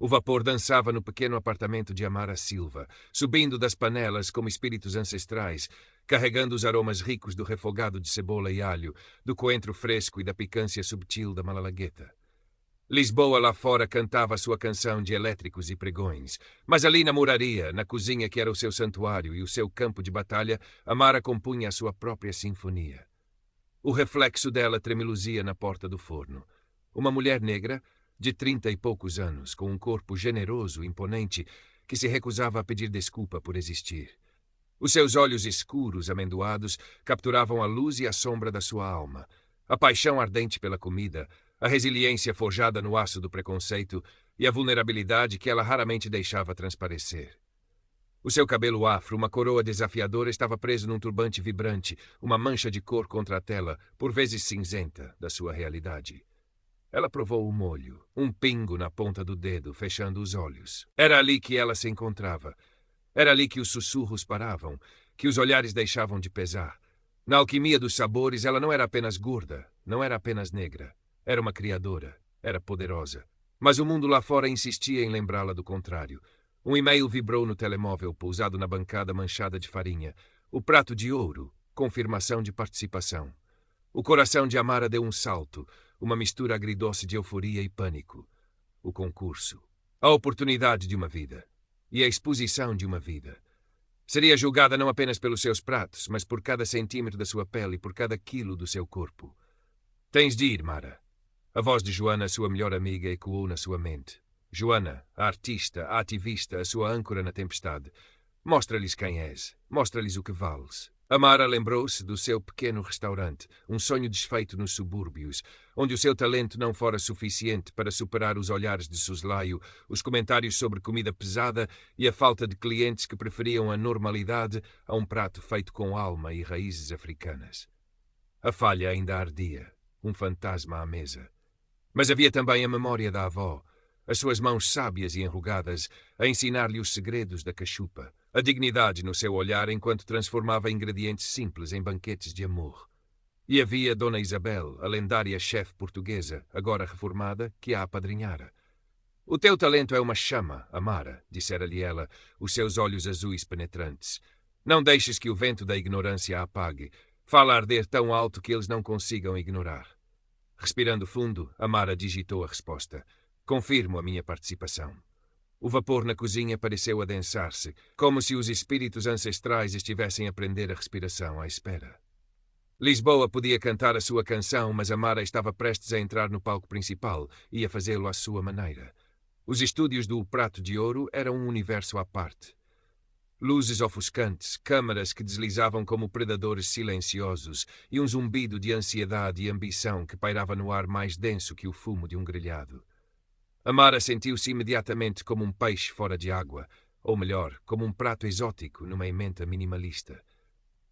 O vapor dançava no pequeno apartamento de Amara Silva, subindo das panelas como espíritos ancestrais, carregando os aromas ricos do refogado de cebola e alho, do coentro fresco e da picância subtil da malalagueta. Lisboa lá fora cantava a sua canção de elétricos e pregões, mas ali na moraria, na cozinha que era o seu santuário e o seu campo de batalha, Amara compunha a sua própria sinfonia. O reflexo dela tremeluzia na porta do forno. Uma mulher negra, de 30 e poucos anos, com um corpo generoso e imponente, que se recusava a pedir desculpa por existir. Os seus olhos escuros, amendoados, capturavam a luz e a sombra da sua alma, a paixão ardente pela comida, a resiliência forjada no aço do preconceito e a vulnerabilidade que ela raramente deixava transparecer. O seu cabelo afro, uma coroa desafiadora, estava preso num turbante vibrante, uma mancha de cor contra a tela, por vezes cinzenta, da sua realidade. Ela provou o molho, um pingo na ponta do dedo, fechando os olhos. Era ali que ela se encontrava. Era ali que os sussurros paravam, que os olhares deixavam de pesar. Na alquimia dos sabores, ela não era apenas gorda, não era apenas negra. Era uma criadora, era poderosa. Mas o mundo lá fora insistia em lembrá-la do contrário. Um e-mail vibrou no telemóvel, pousado na bancada manchada de farinha. O prato de ouro, confirmação de participação. O coração de Amara deu um salto, uma mistura agridoce de euforia e pânico. O concurso. A oportunidade de uma vida. E a exposição de uma vida. Seria julgada não apenas pelos seus pratos, mas por cada centímetro da sua pele e por cada quilo do seu corpo. Tens de ir, Mara. A voz de Joana, sua melhor amiga, ecoou na sua mente. Joana, a artista, a ativista, a sua âncora na tempestade. Mostra-lhes quem és. Mostra-lhes o que vales. Amara lembrou-se do seu pequeno restaurante, um sonho desfeito nos subúrbios, onde o seu talento não fora suficiente para superar os olhares de soslaio, os comentários sobre comida pesada e a falta de clientes que preferiam a normalidade a um prato feito com alma e raízes africanas. A falha ainda ardia, um fantasma à mesa. Mas havia também a memória da avó, as suas mãos sábias e enrugadas, a ensinar-lhe os segredos da cachupa, a dignidade no seu olhar enquanto transformava ingredientes simples em banquetes de amor. E havia Dona Isabel, a lendária chefe portuguesa, agora reformada, que a apadrinhara. O teu talento é uma chama, Amara, dissera-lhe ela, os seus olhos azuis penetrantes. Não deixes que o vento da ignorância a apague. Fala arder tão alto que eles não consigam ignorar. Respirando fundo, Amara digitou a resposta. Confirmo a minha participação. O vapor na cozinha pareceu adensar-se, como se os espíritos ancestrais estivessem a prender a respiração à espera. Lisboa podia cantar a sua canção, mas Amara estava prestes a entrar no palco principal e a fazê-lo à sua maneira. Os estúdios do Prato de Ouro eram um universo à parte. Luzes ofuscantes, câmaras que deslizavam como predadores silenciosos e um zumbido de ansiedade e ambição que pairava no ar mais denso que o fumo de um grelhado. Amara sentiu-se imediatamente como um peixe fora de água, ou melhor, como um prato exótico numa emenda minimalista.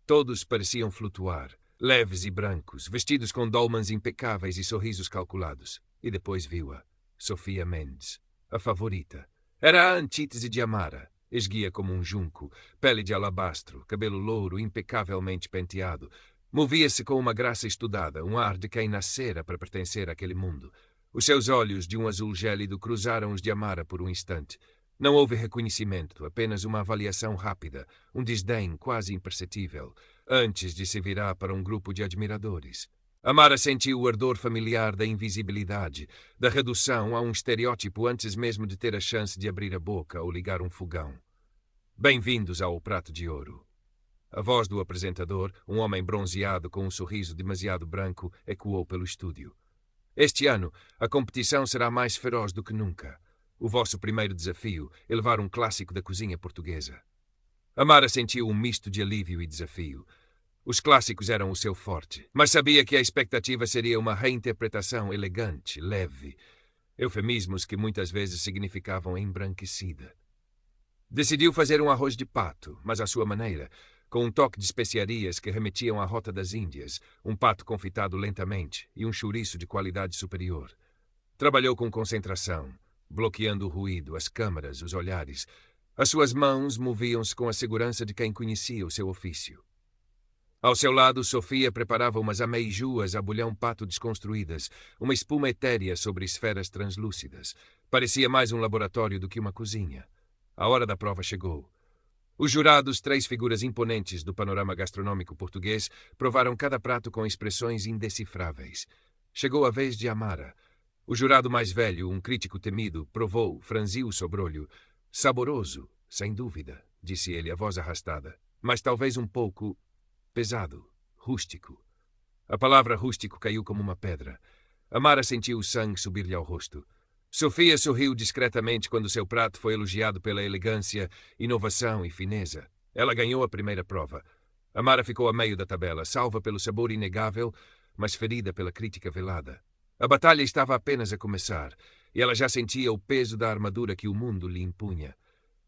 Todos pareciam flutuar, leves e brancos, vestidos com dolmans impecáveis e sorrisos calculados. E depois viu-a, Sofia Mendes, a favorita. Era a antítese de Amara, esguia como um junco, pele de alabastro, cabelo louro impecavelmente penteado. Movia-se com uma graça estudada, um ar de quem nascera para pertencer àquele mundo. Os seus olhos, de um azul gélido, cruzaram os de Amara por um instante. Não houve reconhecimento, apenas uma avaliação rápida, um desdém quase imperceptível, antes de se virar para um grupo de admiradores. Amara sentiu o ardor familiar da invisibilidade, da redução a um estereótipo antes mesmo de ter a chance de abrir a boca ou ligar um fogão. Bem-vindos ao Prato de Ouro. A voz do apresentador, um homem bronzeado com um sorriso demasiado branco, ecoou pelo estúdio. Este ano, a competição será mais feroz do que nunca. O vosso primeiro desafio é levar um clássico da cozinha portuguesa. Amara sentiu um misto de alívio e desafio. Os clássicos eram o seu forte, mas sabia que a expectativa seria uma reinterpretação elegante, leve. Eufemismos que muitas vezes significavam embranquecida. Decidiu fazer um arroz de pato, mas à sua maneira, com um toque de especiarias que remetiam à Rota das Índias, um pato confitado lentamente e um chouriço de qualidade superior. Trabalhou com concentração, bloqueando o ruído, as câmaras, os olhares. As suas mãos moviam-se com a segurança de quem conhecia o seu ofício. Ao seu lado, Sofia preparava umas ameijuas a bolhão pato desconstruídas, uma espuma etérea sobre esferas translúcidas. Parecia mais um laboratório do que uma cozinha. A hora da prova chegou. Os jurados, 3 figuras imponentes do panorama gastronômico português, provaram cada prato com expressões indecifráveis. Chegou a vez de Amara. O jurado mais velho, um crítico temido, provou, franziu o sobrolho. Saboroso, sem dúvida, disse ele, a voz arrastada, mas talvez um pouco pesado, rústico. A palavra rústico caiu como uma pedra. Amara sentiu o sangue subir-lhe ao rosto. Sofia sorriu discretamente quando seu prato foi elogiado pela elegância, inovação e fineza. Ela ganhou a primeira prova. Amara ficou a meio da tabela, salva pelo sabor inegável, mas ferida pela crítica velada. A batalha estava apenas a começar, e ela já sentia o peso da armadura que o mundo lhe impunha.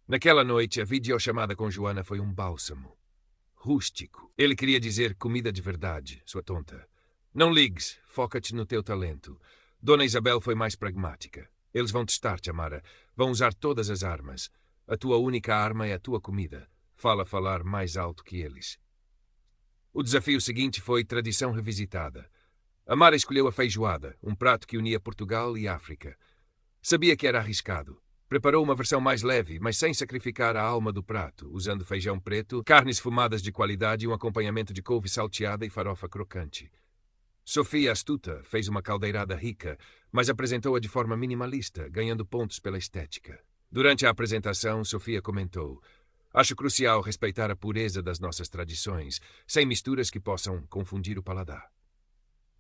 Naquela noite, a videochamada com Joana foi um bálsamo. Rústico. Ele queria dizer comida de verdade, sua tonta. Não ligues, foca-te no teu talento. Dona Isabel foi mais pragmática. Eles vão testar-te, Amara. Vão usar todas as armas. A tua única arma é a tua comida. Fala falar mais alto que eles. O desafio seguinte foi tradição revisitada. Amara escolheu a feijoada, um prato que unia Portugal e África. Sabia que era arriscado. Preparou uma versão mais leve, mas sem sacrificar a alma do prato, usando feijão preto, carnes fumadas de qualidade e um acompanhamento de couve salteada e farofa crocante. Sofia, astuta, fez uma caldeirada rica, mas apresentou-a de forma minimalista, ganhando pontos pela estética. Durante a apresentação, Sofia comentou: "Acho crucial respeitar a pureza das nossas tradições, sem misturas que possam confundir o paladar."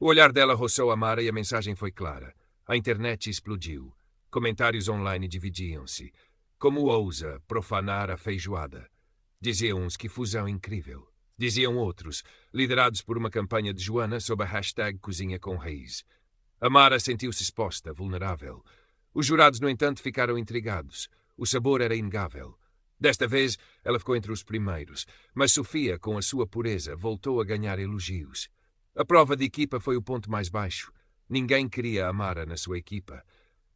O olhar dela roçou Amara e a mensagem foi clara. A internet explodiu. Comentários online dividiam-se. Como ousa profanar a feijoada? Diziam uns que fusão incrível. Diziam outros, liderados por uma campanha de Joana sob a hashtag Cozinha com Raiz. Amara sentiu-se exposta, vulnerável. Os jurados, no entanto, ficaram intrigados. O sabor era inegável. Desta vez, ela ficou entre os primeiros, mas Sofia, com a sua pureza, voltou a ganhar elogios. A prova de equipa foi o ponto mais baixo. Ninguém queria Amara na sua equipa.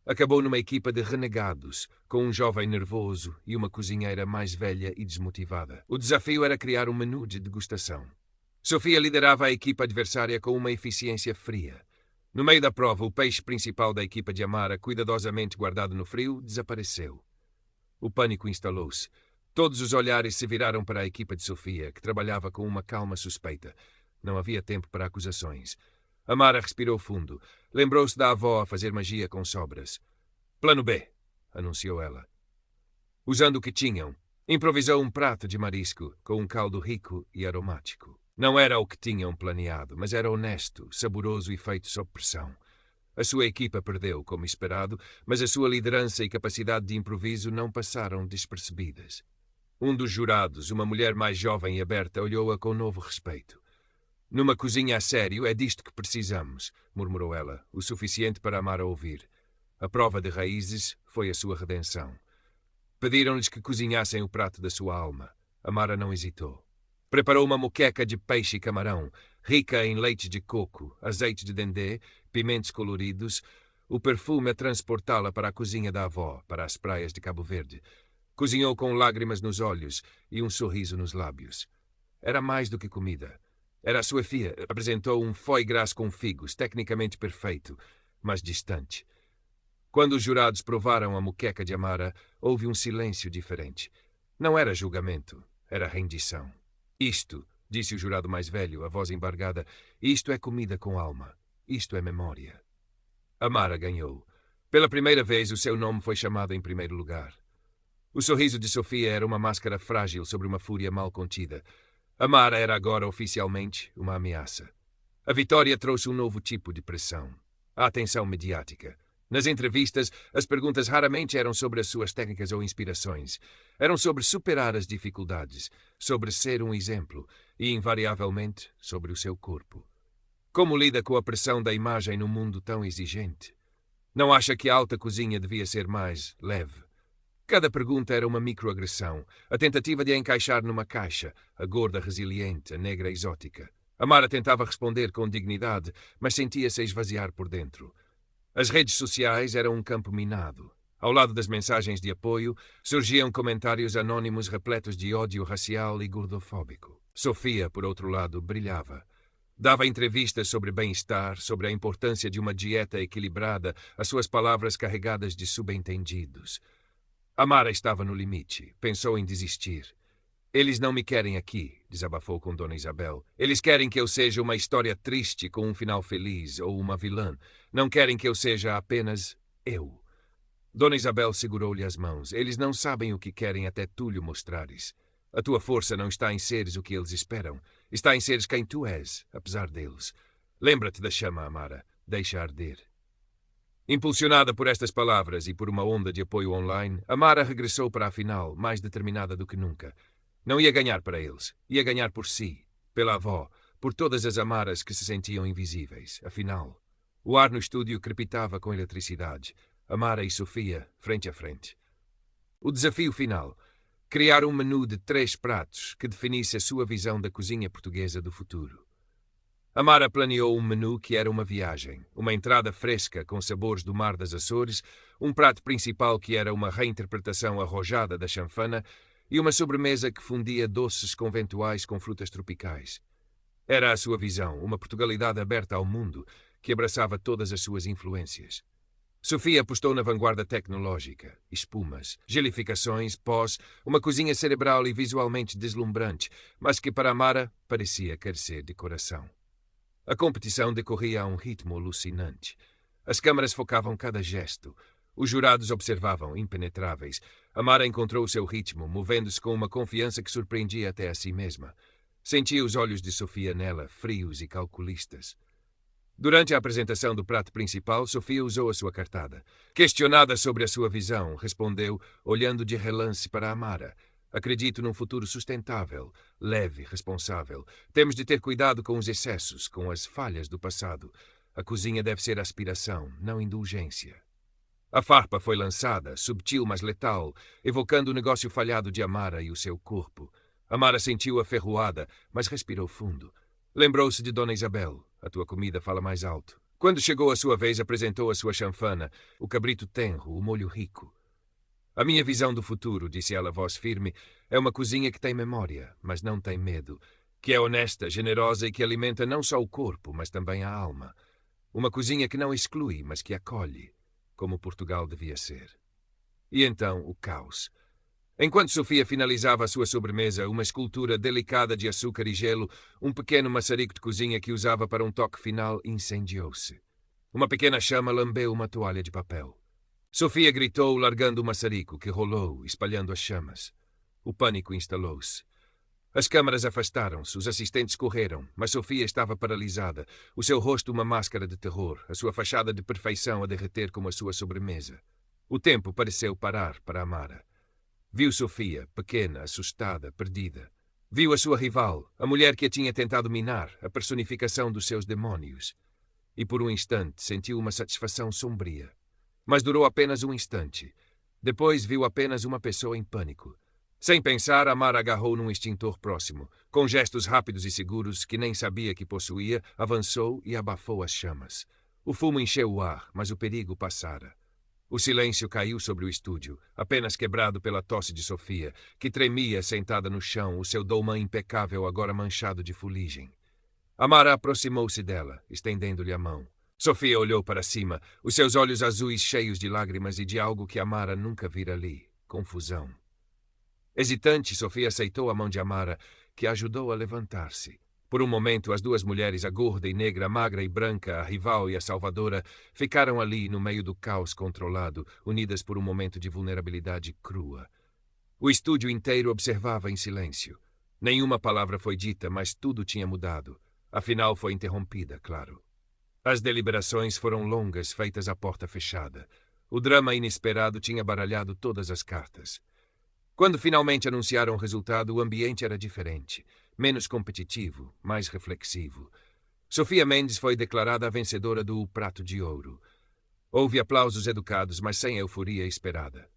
Acabou numa equipa de renegados, com um jovem nervoso e uma cozinheira mais velha e desmotivada. O desafio era criar um menu de degustação. Sofia liderava a equipa adversária com uma eficiência fria. No meio da prova, o peixe principal da equipa de Amara, cuidadosamente guardado no frio, desapareceu. O pânico instalou-se. Todos os olhares se viraram para a equipa de Sofia, que trabalhava com uma calma suspeita. Não havia tempo para acusações. Amara respirou fundo. Lembrou-se da avó a fazer magia com sobras. "Plano B", anunciou ela. Usando o que tinham, improvisou um prato de marisco com um caldo rico e aromático. Não era o que tinham planeado, mas era honesto, saboroso e feito sob pressão. A sua equipa perdeu, como esperado, mas a sua liderança e capacidade de improviso não passaram despercebidas. Um dos jurados, uma mulher mais jovem e aberta, olhou-a com novo respeito. "Numa cozinha a sério, é disto que precisamos", murmurou ela, o suficiente para Amara ouvir. A prova de raízes foi a sua redenção. Pediram-lhes que cozinhassem o prato da sua alma. Amara não hesitou. Preparou uma moqueca de peixe e camarão, rica em leite de coco, azeite de dendê, pimentos coloridos, o perfume a transportá-la para a cozinha da avó, para as praias de Cabo Verde. Cozinhou com lágrimas nos olhos e um sorriso nos lábios. Era mais do que comida. Era a sua filha. Apresentou um foie gras com figos, tecnicamente perfeito, mas distante. Quando os jurados provaram a moqueca de Amara, houve um silêncio diferente. Não era julgamento, era rendição. "Isto", disse o jurado mais velho, a voz embargada, "isto é comida com alma. Isto é memória." Amara ganhou. Pela primeira vez, o seu nome foi chamado em primeiro lugar. O sorriso de Sofia era uma máscara frágil sobre uma fúria mal contida. Amara era agora oficialmente uma ameaça. A vitória trouxe um novo tipo de pressão. A atenção mediática. Nas entrevistas, as perguntas raramente eram sobre as suas técnicas ou inspirações. Eram sobre superar as dificuldades, sobre ser um exemplo e, invariavelmente, sobre o seu corpo. Como lida com a pressão da imagem num mundo tão exigente? Não acha que a alta cozinha devia ser mais leve? Cada pergunta era uma microagressão, a tentativa de a encaixar numa caixa, a gorda resiliente, a negra exótica. Amara tentava responder com dignidade, mas sentia-se a esvaziar por dentro. As redes sociais eram um campo minado. Ao lado das mensagens de apoio, surgiam comentários anônimos repletos de ódio racial e gordofóbico. Sofia, por outro lado, brilhava. Dava entrevistas sobre bem-estar, sobre a importância de uma dieta equilibrada, as suas palavras carregadas de subentendidos. Amara estava no limite. Pensou em desistir. Eles não me querem aqui, desabafou com Dona Isabel. Eles querem que eu seja uma história triste com um final feliz ou uma vilã. Não querem que eu seja apenas eu. Dona Isabel segurou-lhe as mãos. Eles não sabem o que querem até tu lhe mostrares. A tua força não está em seres o que eles esperam. Está em seres quem tu és, apesar deles. Lembra-te da chama, Amara. Deixa arder. Impulsionada por estas palavras e por uma onda de apoio online, Amara regressou para a final, mais determinada do que nunca. Não ia ganhar para eles. Ia ganhar por si, pela avó, por todas as Amaras que se sentiam invisíveis. Afinal, o ar no estúdio crepitava com eletricidade. Amara e Sofia, frente a frente. O desafio final. Criar um menu de 3 pratos que definisse a sua visão da cozinha portuguesa do futuro. Amara planeou um menu que era uma viagem, uma entrada fresca com sabores do Mar das Açores, um prato principal que era uma reinterpretação arrojada da chanfana e uma sobremesa que fundia doces conventuais com frutas tropicais. Era a sua visão, uma Portugalidade aberta ao mundo, que abraçava todas as suas influências. Sofia apostou na vanguarda tecnológica, espumas, gelificações, pós, uma cozinha cerebral e visualmente deslumbrante, mas que para Amara parecia carecer de coração. A competição decorria a um ritmo alucinante. As câmaras focavam cada gesto. Os jurados observavam, impenetráveis. Amara encontrou o seu ritmo, movendo-se com uma confiança que surpreendia até a si mesma. Sentia os olhos de Sofia nela, frios e calculistas. Durante a apresentação do prato principal, Sofia usou a sua cartada. Questionada sobre a sua visão, respondeu, olhando de relance para Amara. Acredito num futuro sustentável, leve, responsável. Temos de ter cuidado com os excessos, com as falhas do passado. A cozinha deve ser aspiração, não indulgência. A farpa foi lançada, subtil mas letal, evocando o negócio falhado de Amara e o seu corpo. Amara sentiu aferroada, mas respirou fundo. Lembrou-se de Dona Isabel. A tua comida fala mais alto. Quando chegou a sua vez, apresentou a sua chanfana, o cabrito tenro, o molho rico. A minha visão do futuro, disse ela, voz firme, é uma cozinha que tem memória, mas não tem medo, que é honesta, generosa e que alimenta não só o corpo, mas também a alma. Uma cozinha que não exclui, mas que acolhe, como Portugal devia ser. E então o caos. Enquanto Sofia finalizava a sua sobremesa, uma escultura delicada de açúcar e gelo, um pequeno maçarico de cozinha que usava para um toque final, incendiou-se. Uma pequena chama lambeu uma toalha de papel. Sofia gritou, largando o maçarico, que rolou, espalhando as chamas. O pânico instalou-se. As câmaras afastaram-se, os assistentes correram, mas Sofia estava paralisada, o seu rosto uma máscara de terror, a sua fachada de perfeição a derreter como a sua sobremesa. O tempo pareceu parar para Amara. Viu Sofia, pequena, assustada, perdida. Viu a sua rival, a mulher que a tinha tentado minar, a personificação dos seus demónios. E por um instante sentiu uma satisfação sombria. Mas durou apenas um instante. Depois viu apenas uma pessoa em pânico. Sem pensar, Amara agarrou num extintor próximo. Com gestos rápidos e seguros, que nem sabia que possuía, avançou e abafou as chamas. O fumo encheu o ar, mas o perigo passara. O silêncio caiu sobre o estúdio, apenas quebrado pela tosse de Sofia, que tremia sentada no chão, o seu dolmã impecável agora manchado de fuligem. Amara aproximou-se dela, estendendo-lhe a mão. Sofia olhou para cima, os seus olhos azuis cheios de lágrimas e de algo que Amara nunca vira ali, confusão. Hesitante, Sofia aceitou a mão de Amara, que a ajudou a levantar-se. Por um momento, as duas mulheres, a gorda e negra, a magra e branca, a rival e a salvadora, ficaram ali no meio do caos controlado, unidas por um momento de vulnerabilidade crua. O estúdio inteiro observava em silêncio. Nenhuma palavra foi dita, mas tudo tinha mudado. Afinal, foi interrompida, claro. As deliberações foram longas, feitas à porta fechada. O drama inesperado tinha baralhado todas as cartas. Quando finalmente anunciaram o resultado, o ambiente era diferente. Menos competitivo, mais reflexivo. Sofia Mendes foi declarada a vencedora do Prato de Ouro. Houve aplausos educados, mas sem a euforia esperada.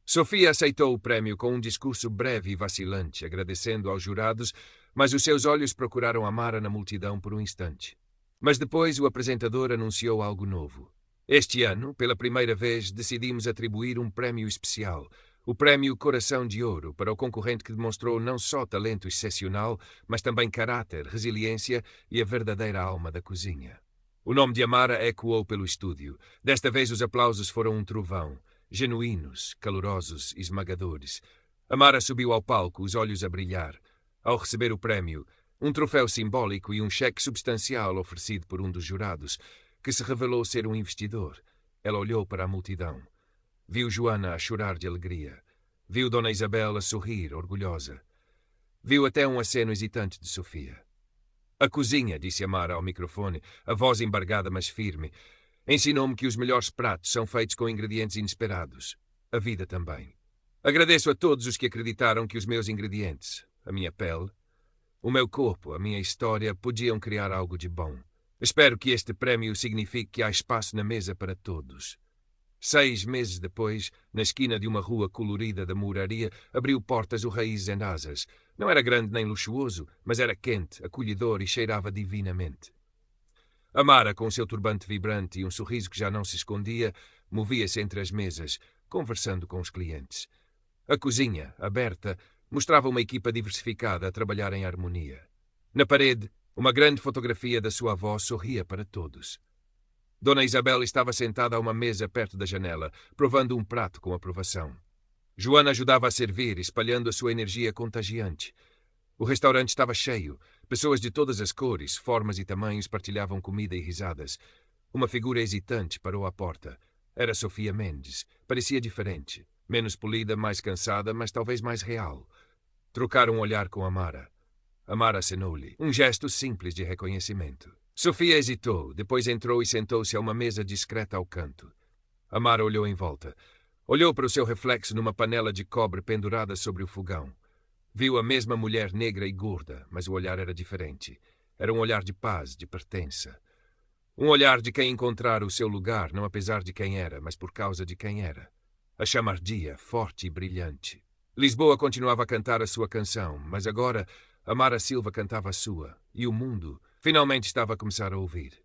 Sofia aceitou o prêmio com um discurso breve e vacilante, agradecendo aos jurados, mas os seus olhos procuraram Amara na multidão por um instante. Mas depois o apresentador anunciou algo novo. Este ano, pela primeira vez, decidimos atribuir um prêmio especial, o prémio Coração de Ouro para o concorrente que demonstrou não só talento excepcional, mas também caráter, resiliência e a verdadeira alma da cozinha. O nome de Amara ecoou pelo estúdio. Desta vez os aplausos foram um trovão, genuínos, calorosos e esmagadores. Amara subiu ao palco, os olhos a brilhar. Ao receber o prémio, um troféu simbólico e um cheque substancial oferecido por um dos jurados, que se revelou ser um investidor, ela olhou para a multidão. Viu Joana a chorar de alegria. Viu Dona Isabel a sorrir, orgulhosa. Viu até um aceno hesitante de Sofia. A cozinha, disse Amara ao microfone, a voz embargada mas firme, ensinou-me que os melhores pratos são feitos com ingredientes inesperados. A vida também. Agradeço a todos os que acreditaram que os meus ingredientes, a minha pele, o meu corpo, a minha história, podiam criar algo de bom. Espero que este prémio signifique que há espaço na mesa para todos. 6 meses depois, na esquina de uma rua colorida da moraria, abriu portas o Raízes em Asas. Não era grande nem luxuoso, mas era quente, acolhedor e cheirava divinamente. Amara, com o seu turbante vibrante e um sorriso que já não se escondia, movia-se entre as mesas, conversando com os clientes. A cozinha, aberta, mostrava uma equipa diversificada a trabalhar em harmonia. Na parede, uma grande fotografia da sua avó sorria para todos. Dona Isabel estava sentada a uma mesa perto da janela, provando um prato com aprovação. Joana ajudava a servir, espalhando a sua energia contagiante. O restaurante estava cheio. Pessoas de todas as cores, formas e tamanhos partilhavam comida e risadas. Uma figura hesitante parou à porta. Era Sofia Mendes. Parecia diferente. Menos polida, mais cansada, mas talvez mais real. Trocaram um olhar com Amara. Amara acenou-lhe. Um gesto simples de reconhecimento. Sofia hesitou, depois entrou e sentou-se a uma mesa discreta ao canto. Amara olhou em volta. Olhou para o seu reflexo numa panela de cobre pendurada sobre o fogão. Viu a mesma mulher negra e gorda, mas o olhar era diferente. Era um olhar de paz, de pertença. Um olhar de quem encontrara o seu lugar, não apesar de quem era, mas por causa de quem era. A chama ardia, forte e brilhante. Lisboa continuava a cantar a sua canção, mas agora Amara Silva cantava a sua, e o mundo finalmente estava a começar a ouvir.